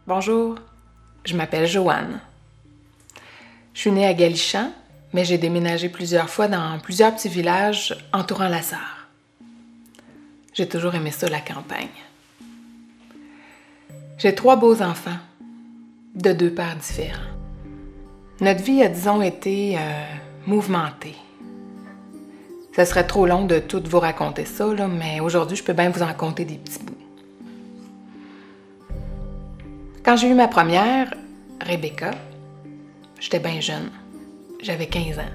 Bonjour, je m'appelle Joanne. Je suis née à Galichan, mais j'ai déménagé plusieurs fois dans plusieurs petits villages entourant la Sarre. J'ai toujours aimé ça, la campagne. J'ai 3 beaux enfants, de 2 pères différents. Notre vie a, disons, été mouvementée. Ça serait trop long de tout vous raconter ça, là, mais aujourd'hui, je peux bien vous en conter des petits bouts. Quand j'ai eu ma première, Rebecca, j'étais bien jeune. J'avais 15 ans.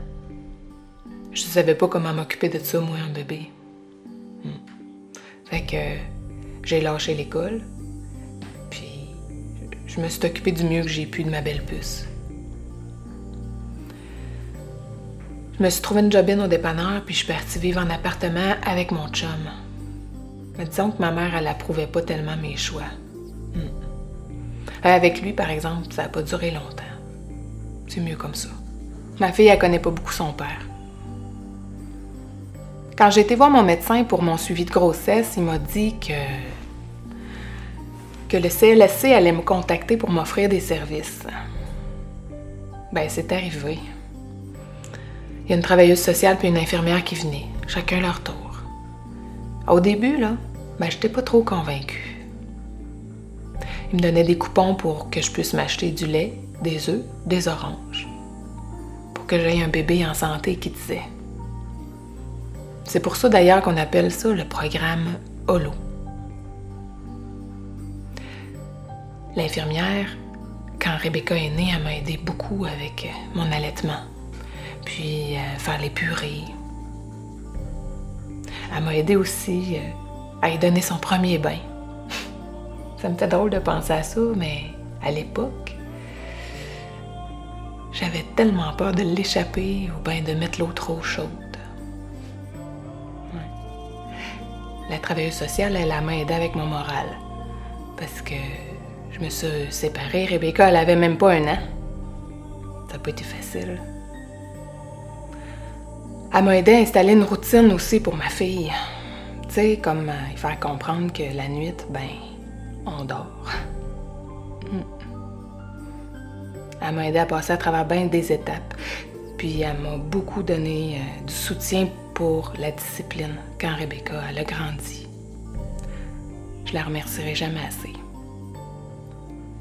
Je ne savais pas comment m'occuper de ça, moi, un bébé. Fait que j'ai lâché l'école, puis je me suis occupée du mieux que j'ai pu de ma belle puce. Je me suis trouvé une jobine au dépanneur, puis je suis partie vivre en appartement avec mon chum. Mais disons que ma mère, elle approuvait pas tellement mes choix. Avec lui, par exemple, ça n'a pas duré longtemps. C'est mieux comme ça. Ma fille, elle connaît pas beaucoup son père. Quand j'ai été voir mon médecin pour mon suivi de grossesse, il m'a dit que le CLSC allait me contacter pour m'offrir des services. Ben, c'est arrivé. Il y a une travailleuse sociale puis une infirmière qui venaient, chacun leur tour. Au début, là, ben, j'étais pas trop convaincue. Ils me donnaient des coupons pour que je puisse m'acheter du lait, des œufs, des oranges. Pour que j'aie un bébé en santé, qui disait. C'est pour ça d'ailleurs qu'on appelle ça le programme HOLO. L'infirmière, quand Rebecca est née, elle m'a aidé beaucoup avec mon allaitement, puis faire les purées. Elle m'a aidé aussi à lui donner son premier bain. Ça me fait drôle de penser à ça, mais à l'époque, j'avais tellement peur de l'échapper ou bien de mettre l'eau trop chaude. La travailleuse sociale, elle m'a aidé avec mon moral. Parce que je me suis séparée. Rebecca, elle avait même pas 1 an. Ça n'a pas été facile. Elle m'a aidé à installer une routine aussi pour ma fille. Tu sais, comme lui faire comprendre que la nuit, ben, on dort. Elle m'a aidé à passer à travers bien des étapes. Puis elle m'a beaucoup donné du soutien pour la discipline quand Rebecca elle a grandi. Je la remercierai jamais assez.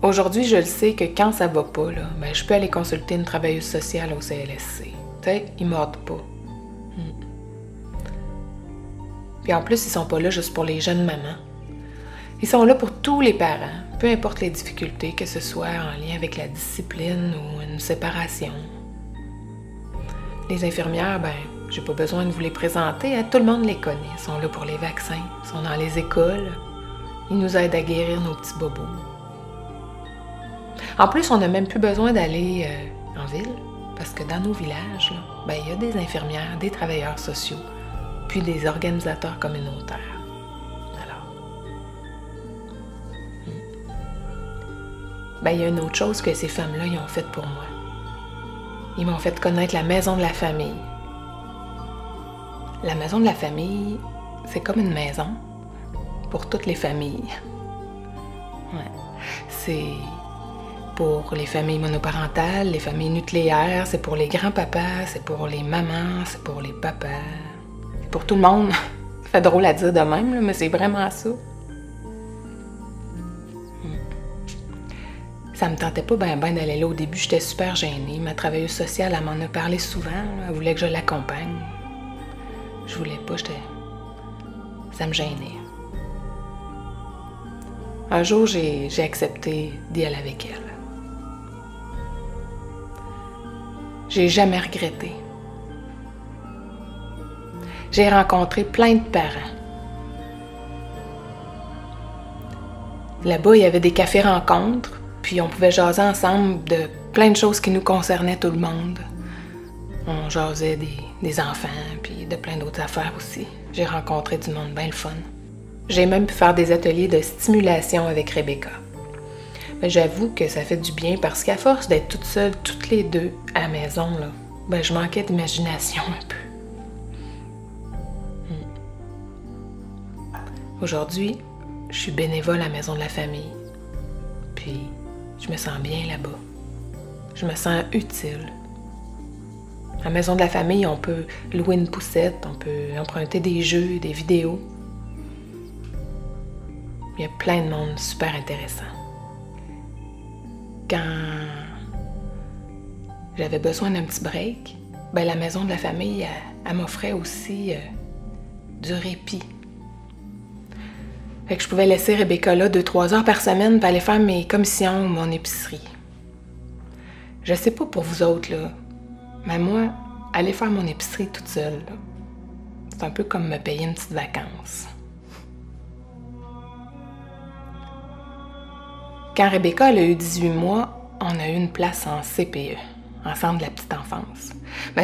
Aujourd'hui, je le sais que quand ça va pas, là, ben, je peux aller consulter une travailleuse sociale au CLSC. Tu sais, ils mordent pas. Puis en plus, ils sont pas là juste pour les jeunes mamans. Ils sont là pour tous les parents, peu importe les difficultés, que ce soit en lien avec la discipline ou une séparation. Les infirmières, ben, j'ai pas besoin de vous les présenter, hein, tout le monde les connaît. Ils sont là pour les vaccins, ils sont dans les écoles. Ils nous aident à guérir nos petits bobos. En plus, on n'a même plus besoin d'aller en ville, parce que dans nos villages, là, ben, il y a des infirmières, des travailleurs sociaux, puis des organisateurs communautaires. Ben, il y a une autre chose que ces femmes-là ils ont faite pour moi. Ils m'ont fait connaître la maison de la famille. La maison de la famille, c'est comme une maison pour toutes les familles. Ouais. C'est pour les familles monoparentales, les familles nucléaires, c'est pour les grands-papas, c'est pour les mamans, c'est pour les papas. C'est pour tout le monde. Ça fait drôle à dire de même, là, mais c'est vraiment ça. Ça me tentait pas ben d'aller là au début, j'étais super gênée. Ma travailleuse sociale, elle m'en a parlé souvent, là. Elle voulait que je l'accompagne. Je voulais pas, ça me gênait. Un jour, j'ai accepté d'y aller avec elle. J'ai jamais regretté. J'ai rencontré plein de parents. Là-bas, il y avait des cafés-rencontres. Puis on pouvait jaser ensemble de plein de choses qui nous concernaient tout le monde. On jasait des enfants, puis de plein d'autres affaires aussi. J'ai rencontré du monde bien le fun. J'ai même pu faire des ateliers de stimulation avec Rebecca. Mais j'avoue que ça fait du bien parce qu'à force d'être toute seule, toutes les deux, à la maison, là, ben je manquais d'imagination un peu. Aujourd'hui, je suis bénévole à la Maison de la Famille. Puis Je me sens bien là-bas. Je me sens utile. À la maison de la famille, on peut louer une poussette, on peut emprunter des jeux, des vidéos. Il y a plein de monde super intéressant. Quand j'avais besoin d'un petit break, la maison de la famille, elle m'offrait aussi du répit. Fait que je pouvais laisser Rebecca là 2-3 heures par semaine pour aller faire mes commissions ou mon épicerie. Je sais pas pour vous autres, là, mais moi, aller faire mon épicerie toute seule, là, c'est un peu comme me payer une petite vacance. Quand Rebecca elle a eu 18 mois, on a eu une place en CPE, en centre de la petite enfance.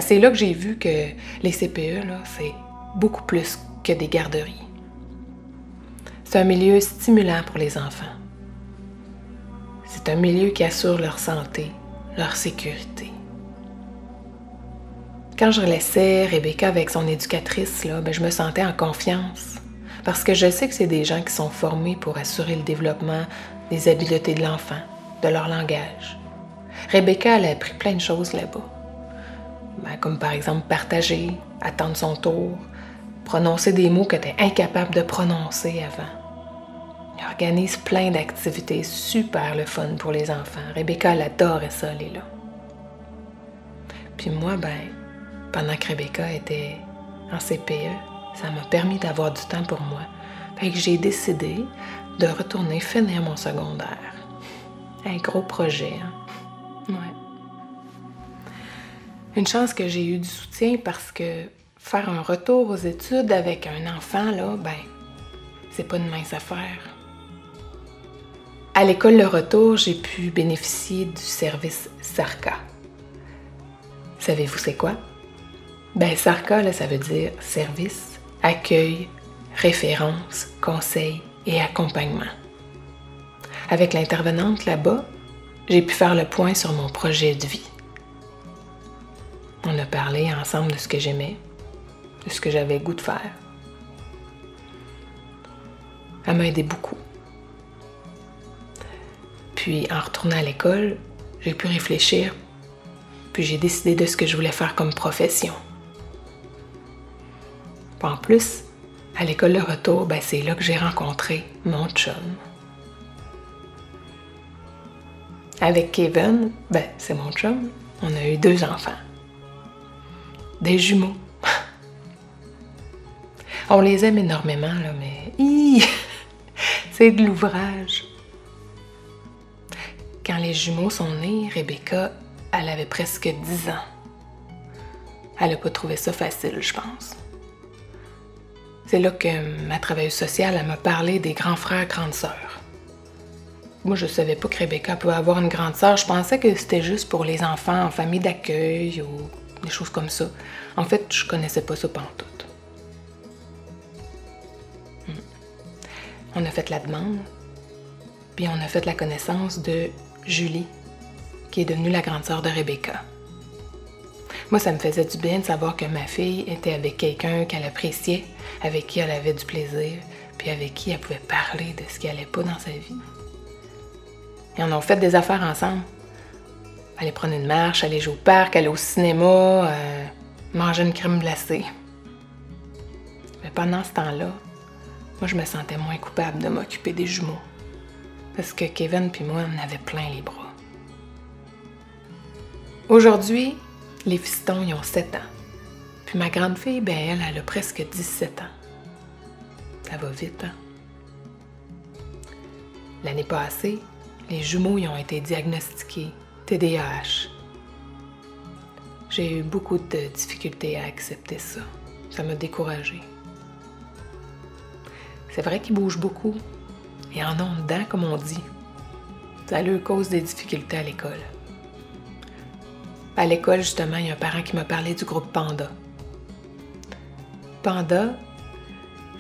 C'est là que j'ai vu que les CPE, là, c'est beaucoup plus que des garderies. C'est un milieu stimulant pour les enfants. C'est un milieu qui assure leur santé, leur sécurité. Quand je laissais Rebecca avec son éducatrice, là, je me sentais en confiance. Parce que je sais que c'est des gens qui sont formés pour assurer le développement des habiletés de l'enfant, de leur langage. Rebecca, elle a appris plein de choses là-bas. Comme par exemple partager, attendre son tour, prononcer des mots qu'elle était incapable de prononcer avant. Elle organise plein d'activités super le fun pour les enfants. Rebecca, elle adorait ça, aller là. Puis moi, pendant que Rebecca était en CPE, ça m'a permis d'avoir du temps pour moi. Fait que j'ai décidé de retourner finir mon secondaire. Un gros projet, hein? Ouais. Une chance que j'ai eu du soutien parce que faire un retour aux études avec un enfant, là, c'est pas une mince affaire. À l'école Le Retour, j'ai pu bénéficier du service SARCA. Savez-vous c'est quoi? SARCA, là, ça veut dire service, accueil, référence, conseil et accompagnement. Avec l'intervenante là-bas, j'ai pu faire le point sur mon projet de vie. On a parlé ensemble de ce que j'aimais, de ce que j'avais le goût de faire. Elle m'a aidé beaucoup. Puis, en retournant à l'école, j'ai pu réfléchir, puis j'ai décidé de ce que je voulais faire comme profession. Puis en plus, à l'école Le Retour, c'est là que j'ai rencontré mon chum. Avec Kevin, c'est mon chum, on a eu 2 enfants. Des jumeaux. On les aime énormément, là, mais c'est de l'ouvrage. Quand les jumeaux sont nés, Rebecca, elle avait presque 10 ans. Elle n'a pas trouvé ça facile, je pense. C'est là que ma travailleuse sociale elle m'a parlé des grands frères, grandes sœurs. Moi, je savais pas que Rebecca pouvait avoir une grande sœur. Je pensais que c'était juste pour les enfants en famille d'accueil ou des choses comme ça. En fait, je connaissais pas ça pantoute. On a fait la demande, puis on a fait la connaissance de Julie, qui est devenue la grande sœur de Rebecca. Moi, ça me faisait du bien de savoir que ma fille était avec quelqu'un qu'elle appréciait, avec qui elle avait du plaisir, puis avec qui elle pouvait parler de ce qui allait pas dans sa vie. Et on a fait des affaires ensemble. Aller prendre une marche, aller jouer au parc, aller au cinéma, manger une crème glacée. Mais pendant ce temps-là, moi, je me sentais moins coupable de m'occuper des jumeaux. Parce que Kevin puis moi, on avait plein les bras. Aujourd'hui, les fistons, ils ont 7 ans. Puis ma grande fille, elle a presque 17 ans. Ça va vite, hein? L'année passée, les jumeaux ils ont été diagnostiqués TDAH. J'ai eu beaucoup de difficultés à accepter ça. Ça m'a découragée. C'est vrai qu'ils bougent beaucoup. Ils en ont dedans, comme on dit. Ça leur cause des difficultés à l'école. À l'école, justement, il y a un parent qui m'a parlé du groupe Panda. Panda,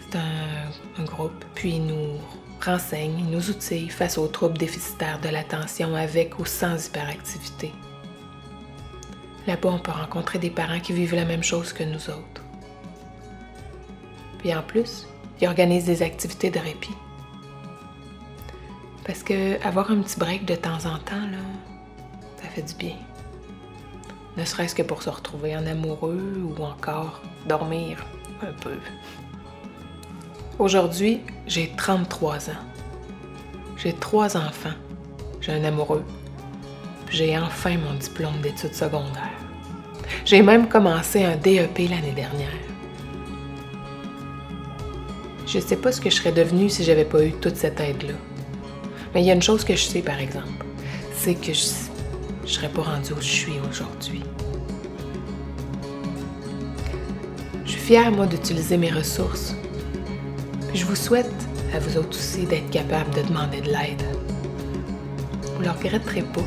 c'est un groupe, puis il nous renseigne, il nous outille face aux troubles déficitaires de l'attention avec ou sans hyperactivité. Là-bas, on peut rencontrer des parents qui vivent la même chose que nous autres. Puis en plus, ils organisent des activités de répit. Parce que avoir un petit break de temps en temps, là, ça fait du bien. Ne serait-ce que pour se retrouver en amoureux ou encore dormir un peu. Aujourd'hui, j'ai 33 ans. J'ai 3 enfants. J'ai un amoureux. Puis j'ai enfin mon diplôme d'études secondaires. J'ai même commencé un DEP l'année dernière. Je sais pas ce que je serais devenue si j'avais pas eu toute cette aide-là. Mais il y a une chose que je sais, par exemple, c'est que je serais pas rendue où je suis aujourd'hui. Je suis fière, moi, d'utiliser mes ressources. Puis je vous souhaite, à vous autres aussi, d'être capable de demander de l'aide. Vous ne le regretterez pas.